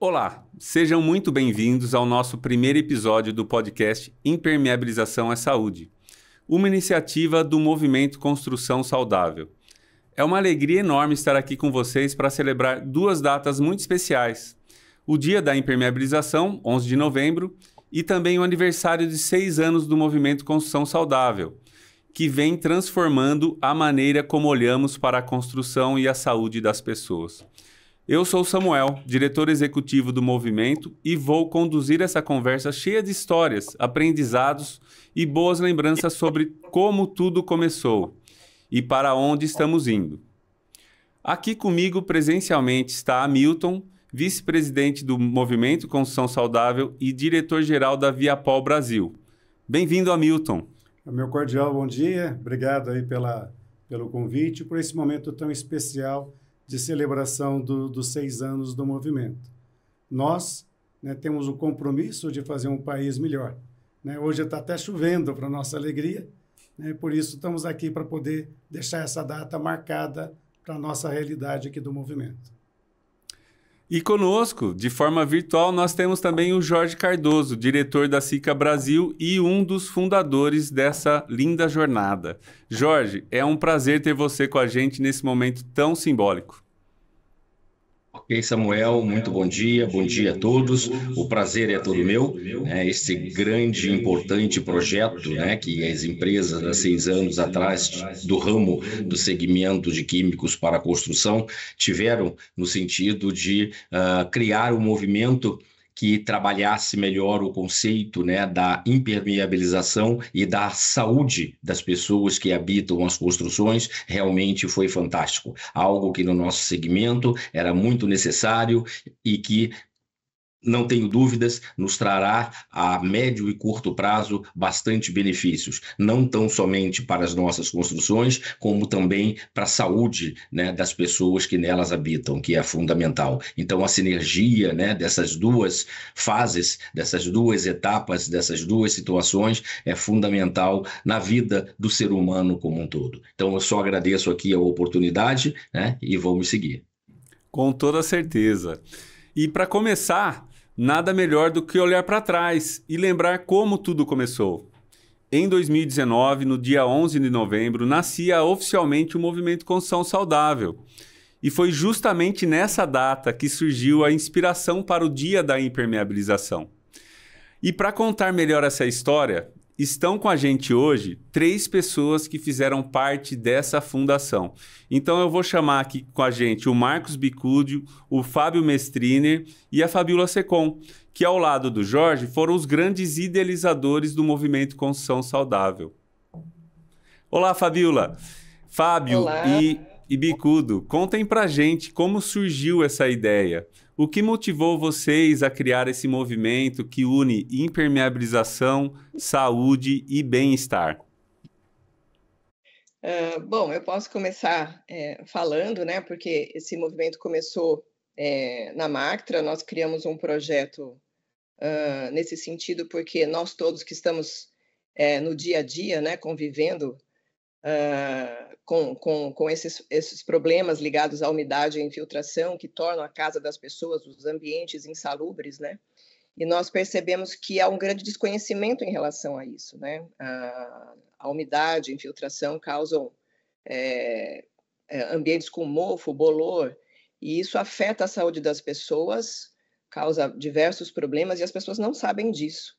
Olá, sejam muito bem-vindos ao nosso primeiro episódio do podcast Impermeabilização é Saúde, uma iniciativa do Movimento Construção Saudável. É uma alegria enorme estar aqui com vocês para celebrar duas datas muito especiais. O Dia da Impermeabilização, 11 de novembro, e também o aniversário de 6 anos do Movimento Construção Saudável, que vem transformando a maneira como olhamos para a construção e a saúde das pessoas. Eu sou Samuel, diretor executivo do movimento, e vou conduzir essa conversa cheia de histórias, aprendizados e boas lembranças sobre como tudo começou e para onde estamos indo. Aqui comigo presencialmente está Hamilton, vice-presidente do Movimento Construção Saudável e diretor-geral da Viapol Brasil. Bem-vindo, Hamilton. Meu cordial bom dia, obrigado aí pelo convite, por esse momento tão especial de celebração dos 6 anos do movimento. Nós, temos o compromisso de fazer um país melhor. Hoje está até chovendo para nossa alegria, por isso estamos aqui para poder deixar essa data marcada para a nossa realidade aqui do movimento. E conosco, de forma virtual, nós temos também o Jorge Cardoso, diretor da SICA Brasil e um dos fundadores dessa linda jornada. Jorge, é um prazer ter você com a gente nesse momento tão simbólico. Ok, Samuel, muito bom dia a todos. O prazer é todo meu. Esse grande e importante projeto, que as empresas há 6 anos atrás do ramo do segmento de químicos para a construção tiveram no sentido de criar um movimento que trabalhasse melhor o conceito da impermeabilização e da saúde das pessoas que habitam as construções. Realmente foi fantástico. Algo que no nosso segmento era muito necessário e que, não tenho dúvidas, nos trará a médio e curto prazo bastante benefícios, não tão somente para as nossas construções, como também para a saúde das pessoas que nelas habitam, que é fundamental. Então, a sinergia dessas duas fases, dessas duas etapas, dessas duas situações é fundamental na vida do ser humano como um todo. Então, eu só agradeço aqui a oportunidade e vamos seguir. Com toda certeza. E para começar, nada melhor do que olhar para trás e lembrar como tudo começou. Em 2019, no dia 11 de novembro, nascia oficialmente o Movimento Construção Saudável. E foi justamente nessa data que surgiu a inspiração para o Dia da Impermeabilização. E para contar melhor essa história, estão com a gente hoje 3 pessoas que fizeram parte dessa fundação. Então eu vou chamar aqui com a gente o Marcos Bicudo, o Fábio Mestriner e a Fabiola Secom, que ao lado do Jorge foram os grandes idealizadores do Movimento Construção Saudável. Olá, Fabiola. Fábio. Olá. E Bicudo, contem pra gente como surgiu essa ideia. O que motivou vocês a criar esse movimento que une impermeabilização, saúde e bem-estar? Bom, eu posso começar falando, porque esse movimento começou na Mactra. Nós criamos um projeto nesse sentido, porque nós todos que estamos no dia a dia, convivendo com esses problemas ligados à umidade e infiltração que tornam a casa das pessoas, os ambientes insalubres, E nós percebemos que há um grande desconhecimento em relação a isso, A umidade e infiltração causam ambientes com mofo, bolor, e isso afeta a saúde das pessoas, causa diversos problemas e as pessoas não sabem disso.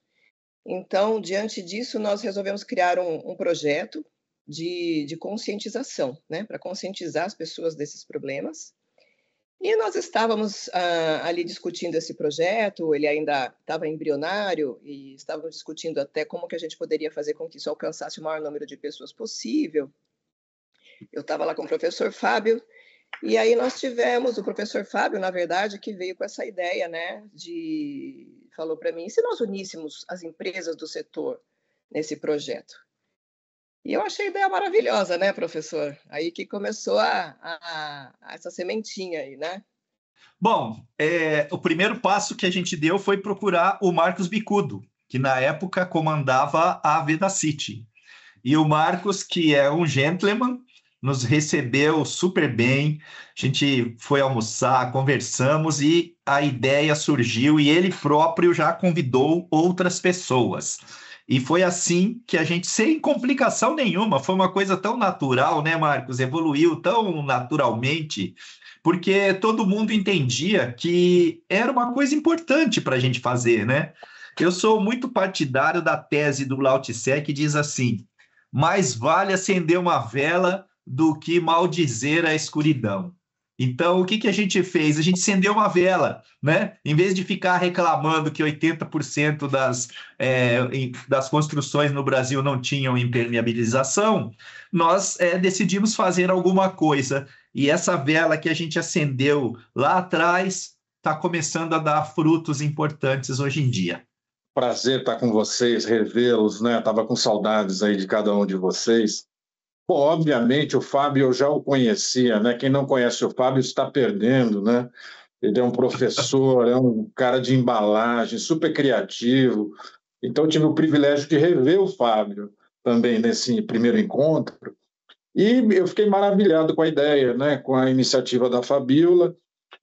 Então, diante disso, nós resolvemos criar um projeto de conscientização, para conscientizar as pessoas desses problemas. E nós estávamos ali discutindo esse projeto, ele ainda estava embrionário, e estávamos discutindo até como que a gente poderia fazer com que isso alcançasse o maior número de pessoas possível. Eu estava lá com o professor Fábio, e aí nós tivemos o professor Fábio, na verdade, que veio com essa ideia, falou para mim, e se nós uníssemos as empresas do setor nesse projeto? E eu achei a ideia maravilhosa, professor? Aí que começou essa sementinha aí, Bom, o primeiro passo que a gente deu foi procurar o Marcos Bicudo, que na época comandava a Vedacity. E o Marcos, que é um gentleman, nos recebeu super bem, a gente foi almoçar, conversamos e a ideia surgiu e ele próprio já convidou outras pessoas. E foi assim que a gente, sem complicação nenhuma, foi uma coisa tão natural, né, Marcos? Evoluiu tão naturalmente, porque todo mundo entendia que era uma coisa importante para a gente fazer, né? Eu sou muito partidário da tese do Lao Tse, que diz assim: mais vale acender uma vela do que maldizer a escuridão. Então, o que a gente fez? A gente acendeu uma vela, né? Em vez de ficar reclamando que 80% das construções no Brasil não tinham impermeabilização, nós decidimos fazer alguma coisa. E essa vela que a gente acendeu lá atrás está começando a dar frutos importantes hoje em dia. Prazer estar com vocês, revê-los, né? Estava com saudades aí de cada um de vocês. Bom, obviamente o Fábio eu já o conhecia, né? Quem não conhece o Fábio está perdendo, né? Ele é um professor, é um cara de embalagem, super criativo. Então eu tive o privilégio de rever o Fábio também nesse primeiro encontro. E eu fiquei maravilhado com a ideia, né? Com a iniciativa da Fabiola.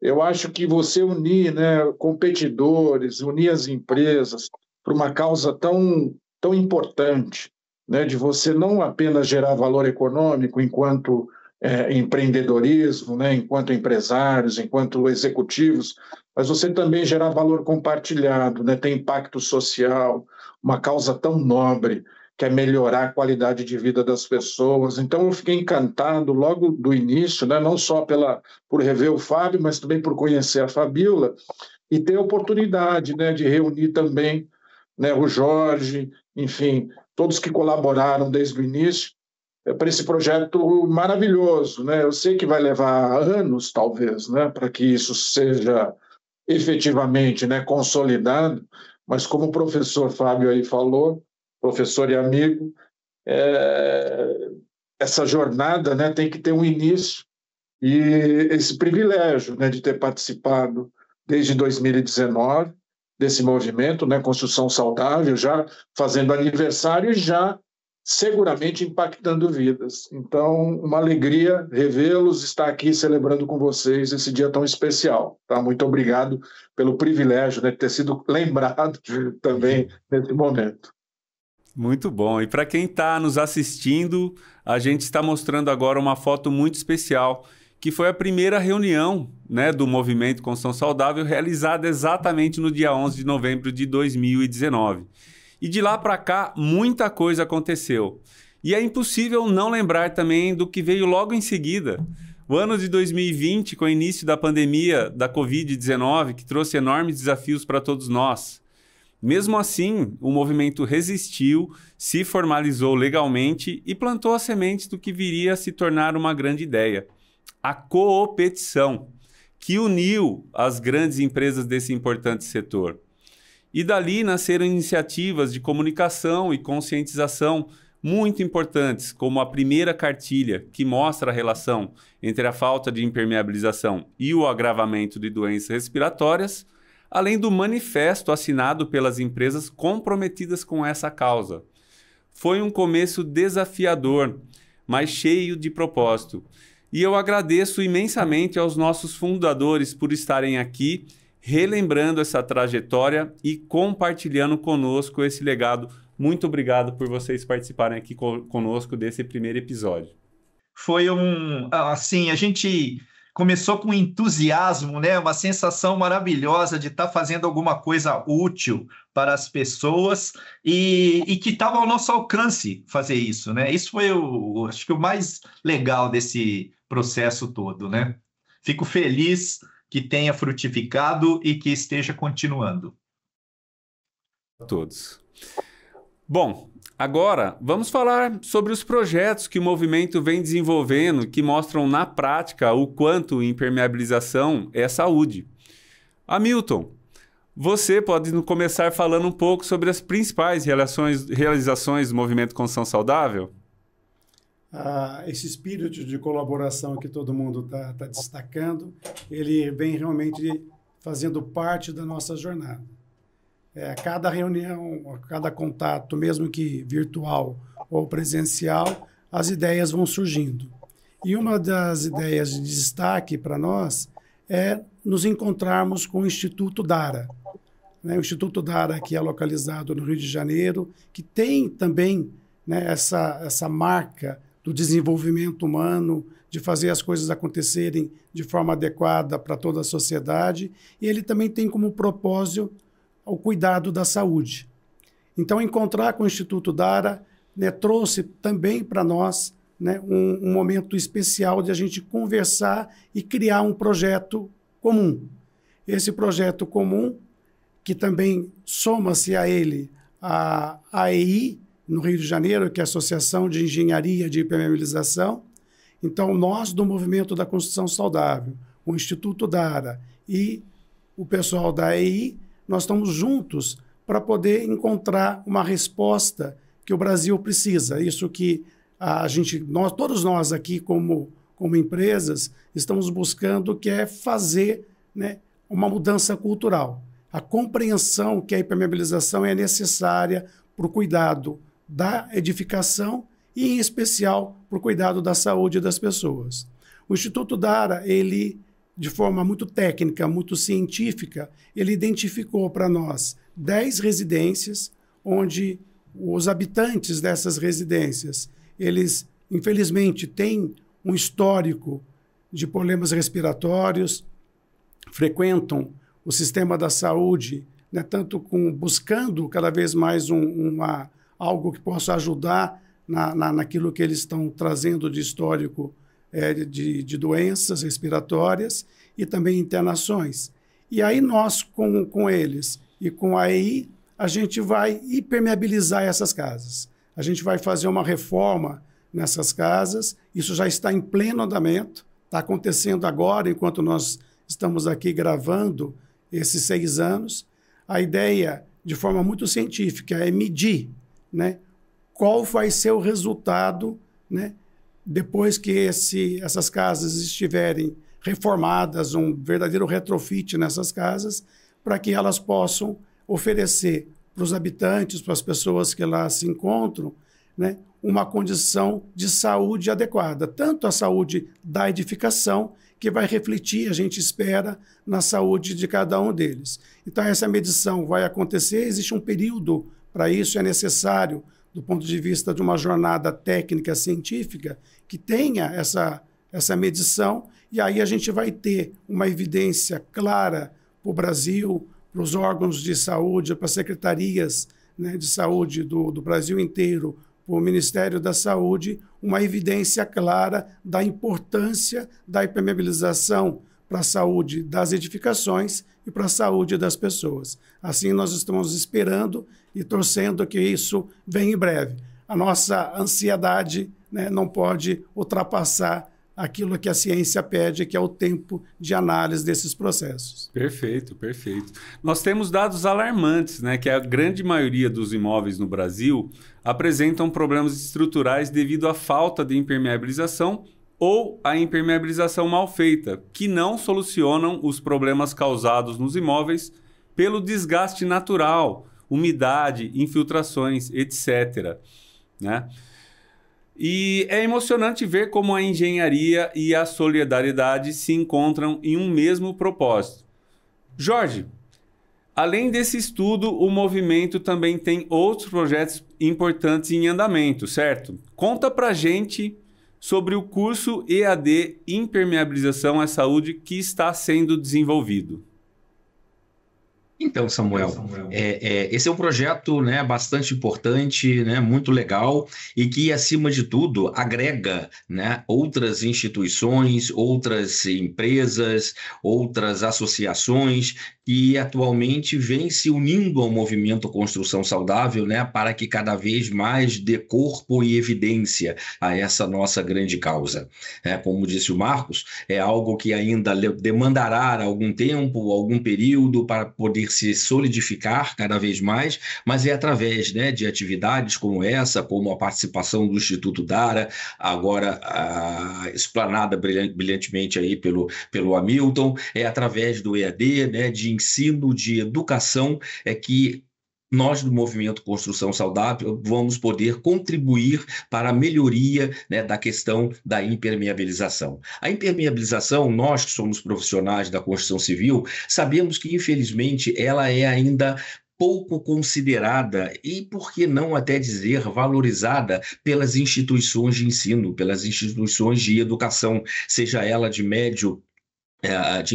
Eu acho que você unir, né, competidores, unir as empresas para uma causa tão importante, né, de você não apenas gerar valor econômico enquanto empreendedorismo, né, enquanto empresários, enquanto executivos, mas você também gerar valor compartilhado, né, ter impacto social, uma causa tão nobre, que é melhorar a qualidade de vida das pessoas. Então, eu fiquei encantado logo do início, né? Não só por rever o Fábio, mas também por conhecer a Fabiola e ter a oportunidade, né, de reunir também, né, o Jorge, enfim, todos que colaboraram desde o início para esse projeto maravilhoso, né? Eu sei que vai levar anos, talvez, né, para que isso seja efetivamente, né, consolidado, mas como o professor Fábio aí falou, professor e amigo, essa jornada, né, tem que ter um início e esse privilégio, né, de ter participado desde 2019 desse movimento, né, Construção Saudável, já fazendo aniversário e já seguramente impactando vidas. Então, uma alegria revê-los, estar aqui celebrando com vocês esse dia tão especial. Tá? Muito obrigado pelo privilégio, né, de ter sido lembrado também nesse momento. Muito bom. E para quem está nos assistindo, a gente está mostrando agora uma foto muito especial, que foi a primeira reunião, né, do Movimento Construção Saudável, realizada exatamente no dia 11 de novembro de 2019. E de lá para cá, muita coisa aconteceu. E é impossível não lembrar também do que veio logo em seguida. O ano de 2020, com o início da pandemia da Covid-19, que trouxe enormes desafios para todos nós. Mesmo assim, o movimento resistiu, se formalizou legalmente e plantou as sementes do que viria a se tornar uma grande ideia: a coopetição, que uniu as grandes empresas desse importante setor. E dali nasceram iniciativas de comunicação e conscientização muito importantes, como a primeira cartilha, que mostra a relação entre a falta de impermeabilização e o agravamento de doenças respiratórias, além do manifesto assinado pelas empresas comprometidas com essa causa. Foi um começo desafiador, mas cheio de propósito. E eu agradeço imensamente aos nossos fundadores por estarem aqui, relembrando essa trajetória e compartilhando conosco esse legado. Muito obrigado por vocês participarem aqui conosco desse primeiro episódio. Foi assim, a gente começou com entusiasmo, né? Uma sensação maravilhosa de estar fazendo alguma coisa útil para as pessoas e que estava ao nosso alcance fazer isso, né? Isso foi, acho que o mais legal desse processo todo, né? Fico feliz que tenha frutificado e que esteja continuando. A todos. Bom, agora vamos falar sobre os projetos que o movimento vem desenvolvendo, que mostram na prática o quanto impermeabilização é saúde. Hamilton, você pode começar falando um pouco sobre as principais realizações do movimento Construção Saudável? Esse espírito de colaboração que todo mundo está destacando, ele vem realmente fazendo parte da nossa jornada. Cada reunião, cada contato, mesmo que virtual ou presencial, as ideias vão surgindo. E uma das ideias de destaque para nós é nos encontrarmos com o Instituto Dara. O Instituto Dara, que é localizado no Rio de Janeiro, que tem também, né, essa marca do desenvolvimento humano, de fazer as coisas acontecerem de forma adequada para toda a sociedade, e ele também tem como propósito o cuidado da saúde. Então, encontrar com o Instituto Dara, né, trouxe também para nós, né, um momento especial de a gente conversar e criar um projeto comum. Esse projeto comum, que também soma-se a ele a AEI, no Rio de Janeiro, que é a Associação de Engenharia de Impermeabilização. Então, nós, do Movimento da Construção Saudável, o Instituto Dara e o pessoal da AEI, nós estamos juntos para poder encontrar uma resposta que o Brasil precisa. Isso que todos nós aqui, como empresas, estamos buscando, que é fazer, né, uma mudança cultural. A compreensão que a impermeabilização é necessária para o cuidado da edificação e, em especial, para o cuidado da saúde das pessoas. O Instituto Dara, ele, de forma muito técnica, muito científica, ele identificou para nós 10 residências, onde os habitantes dessas residências, eles, infelizmente, têm um histórico de problemas respiratórios, frequentam o sistema da saúde, né, tanto buscando cada vez mais algo que possa ajudar naquilo que eles estão trazendo de histórico de doenças respiratórias e também internações. E aí nós, com eles e com a AEI, a gente vai impermeabilizar essas casas. A gente vai fazer uma reforma nessas casas, isso já está em pleno andamento, está acontecendo agora, enquanto nós estamos aqui gravando esses 6 anos. A ideia, de forma muito científica, é medir, né, qual vai ser o resultado, né, depois que essas casas estiverem reformadas, um verdadeiro retrofit nessas casas, para que elas possam oferecer para os habitantes, para as pessoas que lá se encontram, né, uma condição de saúde adequada, tanto a saúde da edificação, que vai refletir, a gente espera, na saúde de cada um deles. Então, essa medição vai acontecer, existe um período para isso, é necessário, do ponto de vista de uma jornada técnica científica, que tenha essa medição, e aí a gente vai ter uma evidência clara para o Brasil, para os órgãos de saúde, para as secretarias, né, de saúde do Brasil inteiro, para o Ministério da Saúde, uma evidência clara da importância da impermeabilização para a saúde das edificações e para a saúde das pessoas. Assim, nós estamos esperando e torcendo que isso venha em breve. A nossa ansiedade, né, não pode ultrapassar aquilo que a ciência pede, que é o tempo de análise desses processos. Perfeito, perfeito. Nós temos dados alarmantes, né, que a grande maioria dos imóveis no Brasil apresentam problemas estruturais devido à falta de impermeabilização ou à impermeabilização mal feita, que não solucionam os problemas causados nos imóveis pelo desgaste natural, umidade, infiltrações, etc., né? E é emocionante ver como a engenharia e a solidariedade se encontram em um mesmo propósito. Jorge, além desse estudo, o movimento também tem outros projetos importantes em andamento, certo? Conta pra gente sobre o curso EAD Impermeabilização à Saúde que está sendo desenvolvido. Então, Samuel, esse é um projeto, né, bastante importante, né, muito legal e que, acima de tudo, agrega, né, outras instituições, outras empresas, outras associações que atualmente vêm se unindo ao movimento Construção Saudável, né, para que cada vez mais dê corpo e evidência a essa nossa grande causa. Como disse o Marcos, é algo que ainda demandará algum tempo, algum período para poder se solidificar cada vez mais, mas é através, né, de atividades como essa, como a participação do Instituto Dara, agora explanada brilhantemente aí pelo Hamilton, é através do EAD, né, de ensino, de educação, que nós do Movimento Construção Saudável vamos poder contribuir para a melhoria, né, da questão da impermeabilização. A impermeabilização, nós que somos profissionais da construção civil, sabemos que, infelizmente, ela é ainda pouco considerada e, por que não até dizer, valorizada pelas instituições de ensino, pelas instituições de educação, seja ela de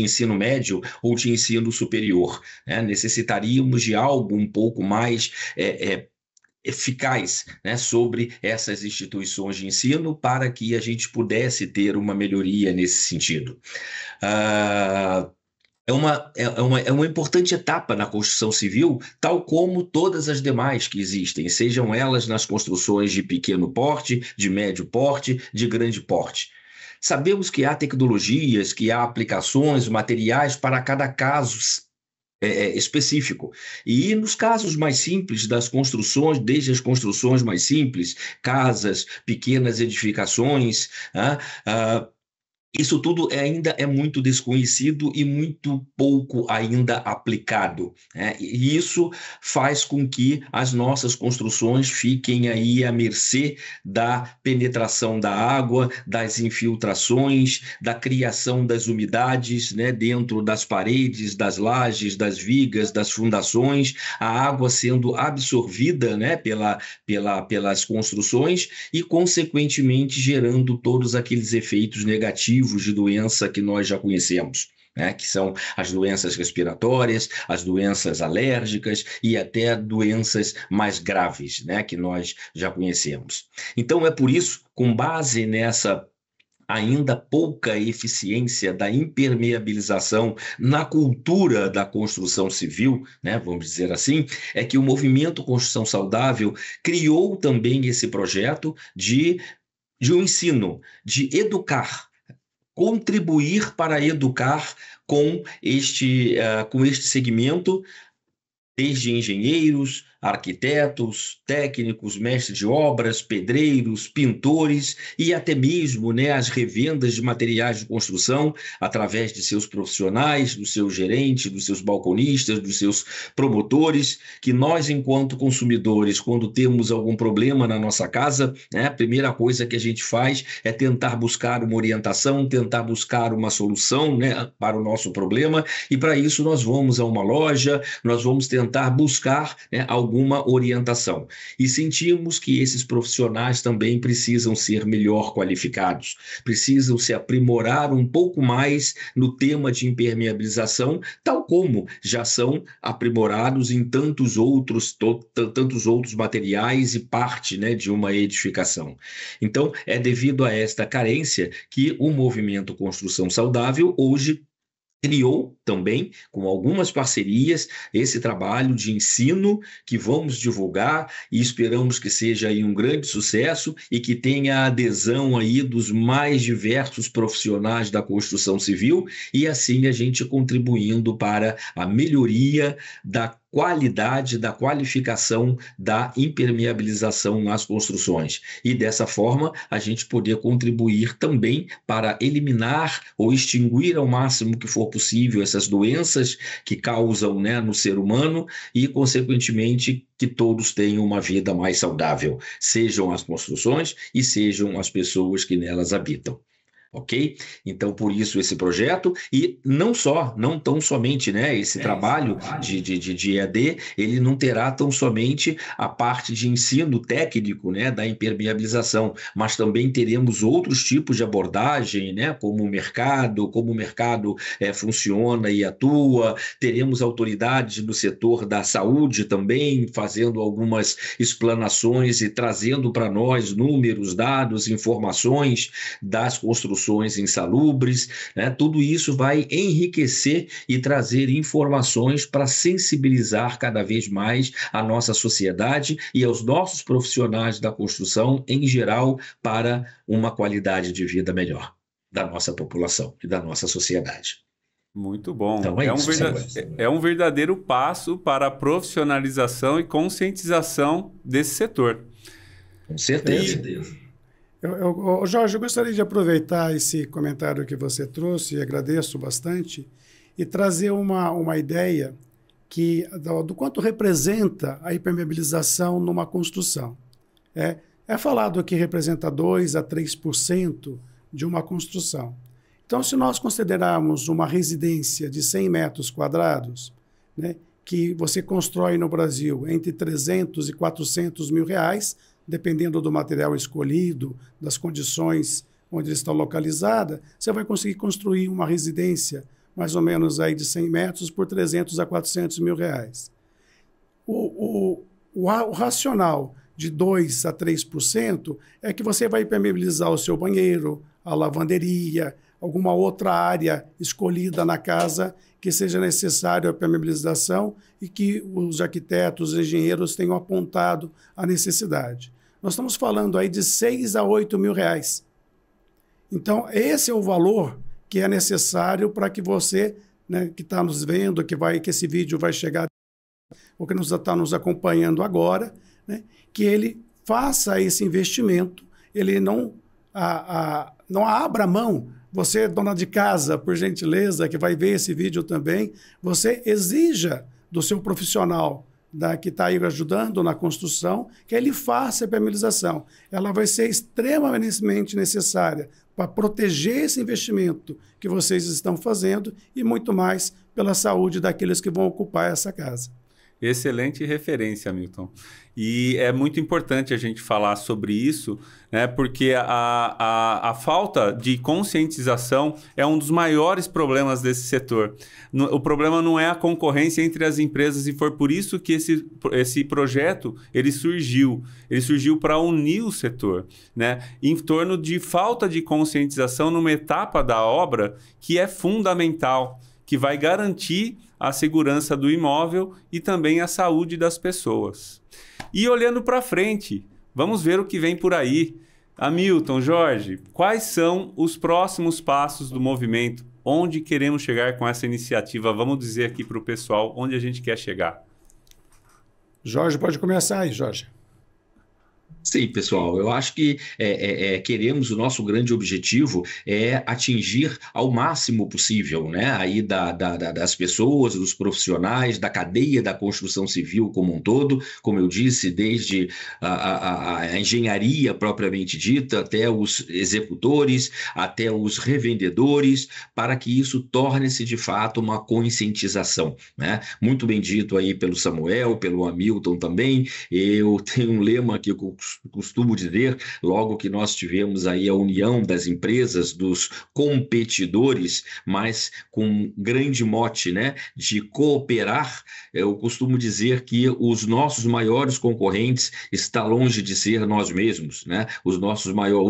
ensino médio ou de ensino superior, né? Necessitaríamos de algo um pouco mais eficaz, né, sobre essas instituições de ensino para que a gente pudesse ter uma melhoria nesse sentido. É uma importante etapa na construção civil, tal como todas as demais que existem, sejam elas nas construções de pequeno porte, de médio porte, de grande porte. Sabemos que há tecnologias, que há aplicações, materiais para cada caso específico. E nos casos mais simples das construções, desde as construções mais simples, casas, pequenas edificações, isso tudo ainda é muito desconhecido e muito pouco ainda aplicado, né? E isso faz com que as nossas construções fiquem aí à mercê da penetração da água, das infiltrações, da criação das umidades, né, dentro das paredes, das lajes, das vigas, das fundações, a água sendo absorvida, né, pelas construções e, consequentemente, gerando todos aqueles efeitos negativos de doença que nós já conhecemos, né? Que são as doenças respiratórias, as doenças alérgicas e até doenças mais graves, né, que nós já conhecemos. Então, é por isso, com base nessa ainda pouca eficiência da impermeabilização na cultura da construção civil, né, vamos dizer assim, é que o Movimento Construção Saudável criou também esse projeto de um ensino, de educar, contribuir para educar com este segmento, desde engenheiros, arquitetos, técnicos, mestres de obras, pedreiros, pintores e até mesmo, né, as revendas de materiais de construção através de seus profissionais, dos seus gerentes, dos seus balconistas, dos seus promotores, que nós, enquanto consumidores, quando temos algum problema na nossa casa, né, a primeira coisa que a gente faz é tentar buscar uma orientação, tentar buscar uma solução, né, para o nosso problema, e para isso nós vamos a uma loja, nós vamos tentar buscar, né, alguma orientação. E sentimos que esses profissionais também precisam ser melhor qualificados, precisam se aprimorar um pouco mais no tema de impermeabilização, tal como já são aprimorados em tantos outros materiais e parte, né, de uma edificação. Então, é devido a esta carência que o Movimento Construção Saudável hoje criou também, com algumas parcerias, esse trabalho de ensino que vamos divulgar e esperamos que seja aí um grande sucesso e que tenha a adesão aí dos mais diversos profissionais da construção civil e assim a gente contribuindo para a melhoria da qualidade, da qualificação da impermeabilização nas construções. E dessa forma, a gente poder contribuir também para eliminar ou extinguir ao máximo que for possível essas doenças que causam, né, no ser humano e, consequentemente, que todos tenham uma vida mais saudável, sejam as construções e sejam as pessoas que nelas habitam. Ok? Então, por isso esse projeto, e não tão somente, né, esse trabalho de EAD, ele não terá tão somente a parte de ensino técnico, né, da impermeabilização, mas também teremos outros tipos de abordagem, né, como o mercado funciona e atua, teremos autoridades do setor da saúde também fazendo algumas explanações e trazendo para nós números, dados, informações das construções insalubres, né? Tudo isso vai enriquecer e trazer informações para sensibilizar cada vez mais a nossa sociedade e aos nossos profissionais da construção em geral para uma qualidade de vida melhor da nossa população e da nossa sociedade. Muito bom. Então é um verdadeiro passo para a profissionalização e conscientização desse setor. Com certeza. Jorge, eu gostaria de aproveitar esse comentário que você trouxe, e agradeço bastante, e trazer uma ideia do quanto representa a impermeabilização numa construção. É falado que representa 2 a 3% de uma construção. Então, se nós considerarmos uma residência de 100 metros quadrados, né, que você constrói no Brasil entre 300 e 400 mil reais, dependendo do material escolhido, das condições onde ele está localizada, você vai conseguir construir uma residência mais ou menos aí de 100 metros por 300 a 400 mil reais. O racional de 2 a 3% é que você vai impermeabilizar o seu banheiro, a lavanderia, alguma outra área escolhida na casa que seja necessário a impermeabilização e que os arquitetos, os engenheiros tenham apontado a necessidade. Nós estamos falando aí de 6 a 8 mil reais. Então, esse é o valor que é necessário para que você, né, que está nos vendo, que esse vídeo vai chegar, ou que está nos acompanhando agora, né, que ele faça esse investimento, ele não abra mão. Você, dona de casa, por gentileza, que vai ver esse vídeo também, você exija do seu profissional que está aí ajudando na construção, que ele faça a impermeabilização. Ela vai ser extremamente necessária para proteger esse investimento que vocês estão fazendo e muito mais pela saúde daqueles que vão ocupar essa casa. Excelente referência, Milton. E é muito importante a gente falar sobre isso, né, porque a falta de conscientização é um dos maiores problemas desse setor. O problema não é a concorrência entre as empresas, e foi por isso que esse projeto ele surgiu para unir o setor, né, em torno de falta de conscientização numa etapa da obra que é fundamental, que vai garantir a segurança do imóvel e também a saúde das pessoas. E olhando para frente, vamos ver o que vem por aí. Hamilton, Jorge, quais são os próximos passos do movimento? Onde queremos chegar com essa iniciativa? Vamos dizer aqui para o pessoal onde a gente quer chegar. Jorge, pode começar aí, Jorge. Sim, pessoal, eu acho que queremos, o nosso grande objetivo é atingir ao máximo possível, né, aí das pessoas, dos profissionais, da cadeia da construção civil como um todo, como eu disse, desde a engenharia propriamente dita, até os executores, até os revendedores, para que isso torne-se de fato uma conscientização, né? Muito bem dito aí pelo Samuel, pelo Hamilton também. Eu tenho um lema que eu costumo dizer, logo que nós tivemos aí a união das empresas, dos competidores, mas com grande mote, né, de cooperar, eu costumo dizer que os nossos maiores concorrentes está longe de ser nós mesmos, né? O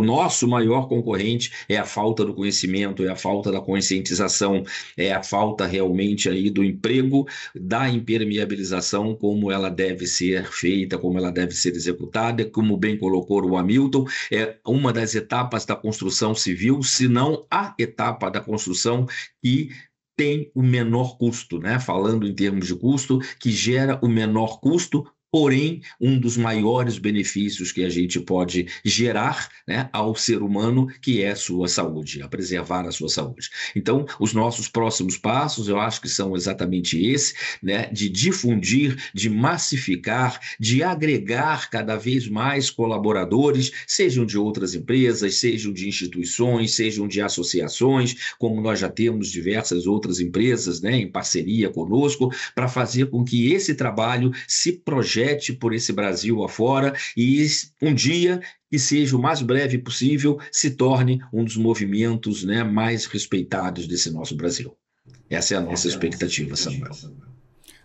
nosso maior concorrente é a falta do conhecimento, é a falta da conscientização, é a falta realmente aí do emprego, da impermeabilização, como ela deve ser feita, como ela deve ser executada, como bem colocou o Hamilton, é uma das etapas da construção civil, se não a etapa da construção que tem o menor custo, né? Falando em termos de custo, que gera o menor custo, porém, um dos maiores benefícios que a gente pode gerar, né, ao ser humano, que é a sua saúde, a preservar a sua saúde. Então, os nossos próximos passos, eu acho que são exatamente esse, né, de difundir, de massificar, de agregar cada vez mais colaboradores, sejam de outras empresas, sejam de instituições, sejam de associações, como nós já temos diversas outras empresas, né, em parceria conosco, para fazer com que esse trabalho se projete por esse Brasil afora e um dia, que seja o mais breve possível, se torne um dos movimentos, né, mais respeitados desse nosso Brasil. Essa é a nossa expectativa, Samuel.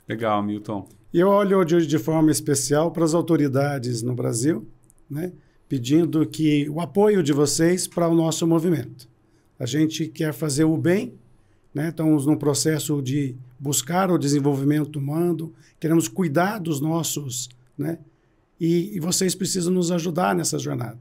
Legal, Milton. E eu olho hoje de forma especial para as autoridades no Brasil, né, pedindo o apoio de vocês para o nosso movimento. A gente quer fazer o bem, né? Estamos num processo de buscar o desenvolvimento humano, queremos cuidar dos nossos, né? E vocês precisam nos ajudar nessa jornada.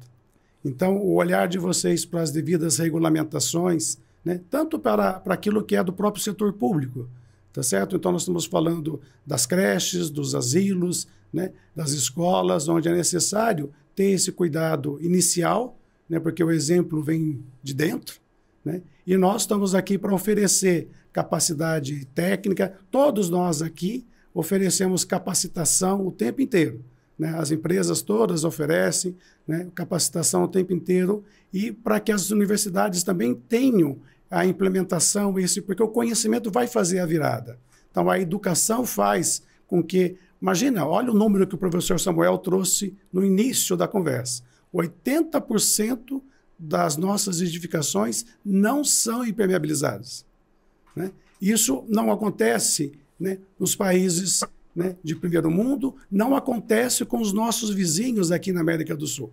Então, o olhar de vocês para as devidas regulamentações, né? Tanto para aquilo que é do próprio setor público, tá certo? Então, nós estamos falando das creches, dos asilos, né? Das escolas, onde é necessário ter esse cuidado inicial, né? Porque o exemplo vem de dentro, né? E nós estamos aqui para oferecer capacidade técnica, todos nós aqui, oferecemos capacitação o tempo inteiro, né? As empresas todas oferecem, né, capacitação o tempo inteiro, e para que as universidades também tenham a implementação, porque o conhecimento vai fazer a virada. Então, a educação faz com que... Imagina, olha o número que o professor Samuel trouxe no início da conversa. 80% das nossas edificações não são impermeabilizadas, né? Isso não acontece, né, nos países, né, de primeiro mundo, não acontece com os nossos vizinhos aqui na América do Sul,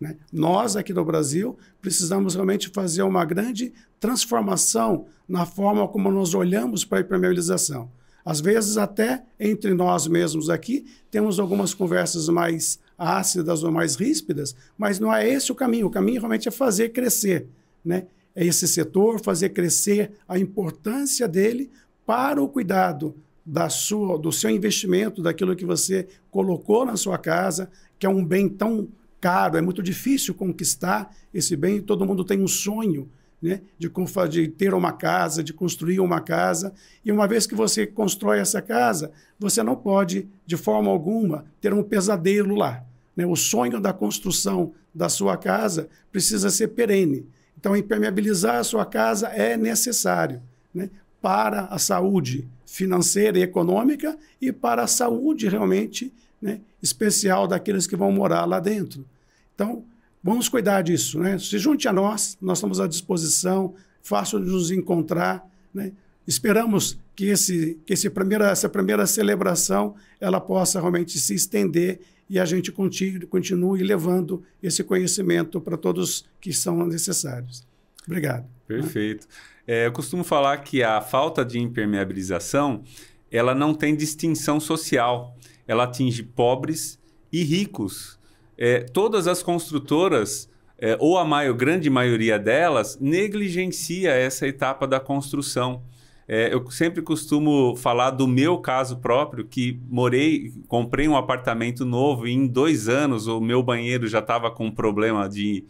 né? Nós, aqui no Brasil, precisamos realmente fazer uma grande transformação na forma como nós olhamos para a impermeabilização. Às vezes, até entre nós mesmos aqui, temos algumas conversas mais ácidas ou mais ríspidas, mas não é esse o caminho. O caminho realmente é fazer crescer, né, esse setor, fazer crescer a importância dele para o cuidado do seu investimento, daquilo que você colocou na sua casa, que é um bem tão caro, é muito difícil conquistar esse bem, todo mundo tem um sonho, né, de ter uma casa, de construir uma casa, e uma vez que você constrói essa casa, você não pode, de forma alguma, ter um pesadelo lá, né? O sonho da construção da sua casa precisa ser perene. Então, impermeabilizar a sua casa é necessário, né, para a saúde financeira e econômica e para a saúde realmente, né, especial daqueles que vão morar lá dentro. Então, vamos cuidar disso, né? Se junte a nós estamos à disposição, fácil de nos encontrar, né? Esperamos que essa primeira celebração ela possa realmente se estender e a gente continue levando esse conhecimento para todos que são necessários. Obrigado. Perfeito. Eu costumo falar que a falta de impermeabilização ela não tem distinção social. Ela atinge pobres e ricos. Todas as construtoras, ou a grande maioria delas, negligencia essa etapa da construção. Eu sempre costumo falar do meu caso próprio, que comprei um apartamento novo e em 2 anos o meu banheiro já estava com problema de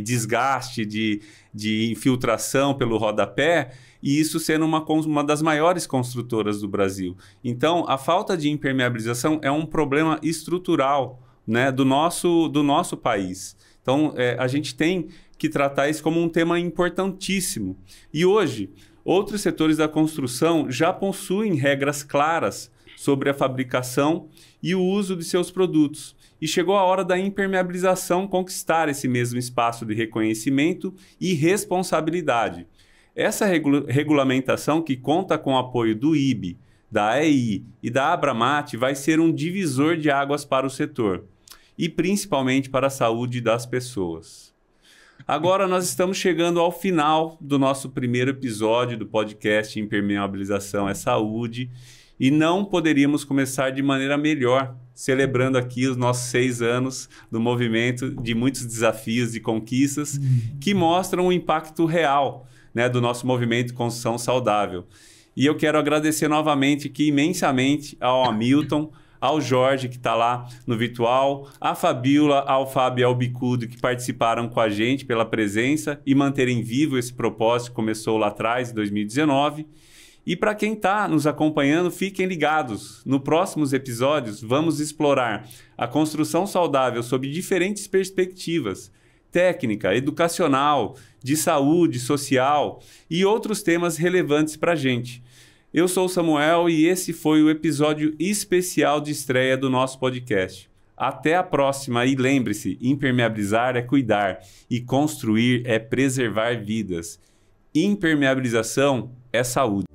desgaste, de infiltração pelo rodapé, e isso sendo uma das maiores construtoras do Brasil. Então, a falta de impermeabilização é um problema estrutural, né, do nosso país. Então, a gente tem que tratar isso como um tema importantíssimo. E hoje, outros setores da construção já possuem regras claras sobre a fabricação e o uso de seus produtos. E chegou a hora da impermeabilização conquistar esse mesmo espaço de reconhecimento e responsabilidade. Essa regulamentação, que conta com o apoio do IBE, da AEI e da Abramat, vai ser um divisor de águas para o setor e principalmente para a saúde das pessoas. Agora nós estamos chegando ao final do nosso primeiro episódio do podcast Impermeabilização é Saúde e não poderíamos começar de maneira melhor, celebrando aqui os nossos 6 anos do movimento, de muitos desafios e conquistas que mostram o impacto real, né, do nosso movimento Construção Saudável. E eu quero agradecer novamente aqui imensamente ao Hamilton, ao Jorge, que está lá no virtual, à Fabiola, ao Fábio e ao Bicudo, que participaram com a gente pela presença e manterem vivo esse propósito que começou lá atrás, em 2019. E para quem está nos acompanhando, fiquem ligados. Nos próximos episódios, vamos explorar a construção saudável sob diferentes perspectivas, técnica, educacional, de saúde, social e outros temas relevantes para a gente. Eu sou o Samuel e esse foi o episódio especial de estreia do nosso podcast. Até a próxima e lembre-se, impermeabilizar é cuidar e construir é preservar vidas. Impermeabilização é saúde.